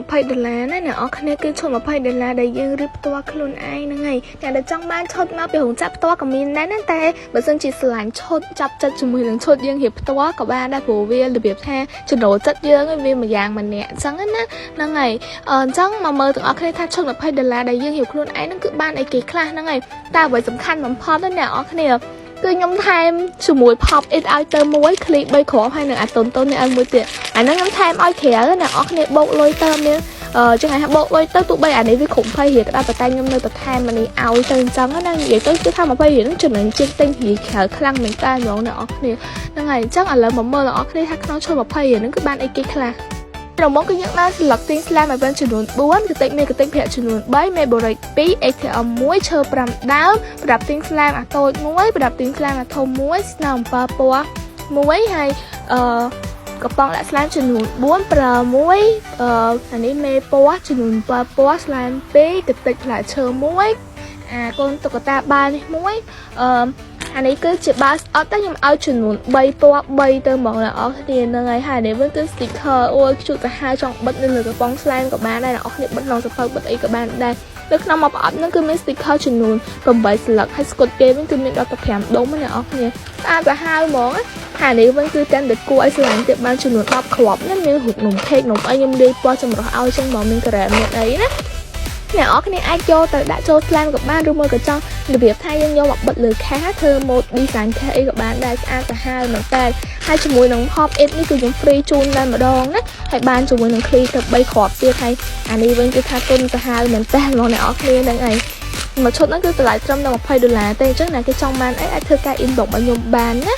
$20ណាអ្នកអរគ្នាគឺឈុត$20ដែលយើងរៀបផ្ទាល់ខ្លួនឯងហ្នឹងហើយអ្នកដែលចង់បានឈុតមកពីរោងចក្រផ្ទាល់ក៏មានដែរណាតែបើសិនជាស្រឡាញ់ឈុតចាប់ចិត្តជាមួយនឹងឈុតយើងរៀបផ្ទាល់ក៏បានដែរព្រោះវារបៀបថាចំណូលចិត្តយើងវាមួយយ៉ាងម្នាក់អញ្ចឹងណាហ្នឹងហើយអញ្ចឹងមកមើលទាំងអស់គ្នាថាឈុត$20ដែលយើងរៀបខ្លួនឯងហ្នឹងគឺបានអីគេខ្លះហ្នឹងហើយតែអ្វីសំខាន់បំផុតណាអ្នកអរគ្នាគឺខ្ញុំថែមជាមួយ pop it ឲ្យទៅមួយ click 3គ្រាប់ហើយនឹងអាតុននេះឲ្យមួយទៀតអាហ្នឹងខ្ញុំថែមឲ្យក្រៅអ្នកអរគ្នាបោកលុយទៅមានចឹងហើយបោកលុយទៅទោះបីអានេះវាគ្រប់20រៀលក្តាប់តែខ្ញុំនៅតែថែមអានេះឲ្យទៅអញ្ចឹងណានិយាយទៅគឺថា20រៀលហ្នឹងចំណេញជាងទិញរៀលក្រៅខ្លាំងមែនតើហ្មងអ្នកអរគ្នាហ្នឹងហើយអញ្ចឹងឥឡូវមកមើលអ្នកអរគ្នាថាក្នុងឈុត20រៀលហ្នឹងគឺបានអីគេខ្លះរមុំគឺយើងបាន select ទិញ slam ឲ្យបានចំនួន4គឺទិញមេគឺទិញប្រាក់ចំនួន3មេបរិច2 ATM 1ឈើ5ដើមប្រដាប់ទិញ slam អាតូច1ប្រដាប់ទិញ slam អាធំ1ស្នោអំពើពណ៌1ហើយកំប៉ុងដាក់ slam ចំនួន4ប្រើ1អានេះមេពណ៌ចំនួន7ពណ៌ slam 2ទឹកទឹកផ្លែឈើ1អាកូនតុក្កតាបាល់នេះ1អានេះគឺជាបាល់អត់តែខ្ញុំឲ្យចំនួន3ពណ៌3ទៅហ្មងអ្នកអរគ្នាហ្នឹងហើយហើយនេះវិញគឺ sticker អូយជូតទៅហៅចង់បិទនៅលើកំប៉ុង slam ក៏បានដែរអ្នកអរគ្នាបិទក្នុងសភៅបិទអីក៏បានដែរនៅក្នុងមកប្រអប់ហ្នឹងគឺមាន sticker ចំនួន8ស្លឹកហើយស្គុតគេវិញគឺមាន15ដុំអ្នកអរគ្នាស្អាតទៅហើយហ្មងហើយនេះវិញគឺកាន់តែគួរឲ្យស្រឡាញ់ទៀតបានចំនួន10គ្រាប់ណាមានរូបនំខេកនំអីខ្ញុំលាយពណ៌ចម្រុះឲ្យចឹងហ្មងមានការ៉េមមានអីណាអ្នកអរគ្នាអាចយកទៅដាក់ចូល slam ក៏បានឬមួយក៏ចង់របៀបថាយើងយកមកបិទលើខាធ្វើ mode design ខាអីក៏បានដែរស្អាតទៅហើយមែនតើហើយជាមួយនឹង pop it នេះគឺខ្ញុំ free ជូនតែម្ដងណាហើយបានជាមួយនឹង click ទៅ3គ្រាប់ទៀតហើយអានេះវិញគឺថាទុនទៅហើយមែនតើហ្មងអ្នកអរគ្នាហ្នឹងឯងមួយឈុតហ្នឹងគឺតម្លៃត្រឹមតែ$20ទេអញ្ចឹងណាគេចង់បានអីអាចធ្វើការ inbox ឲ្យខ្ញុំបានណា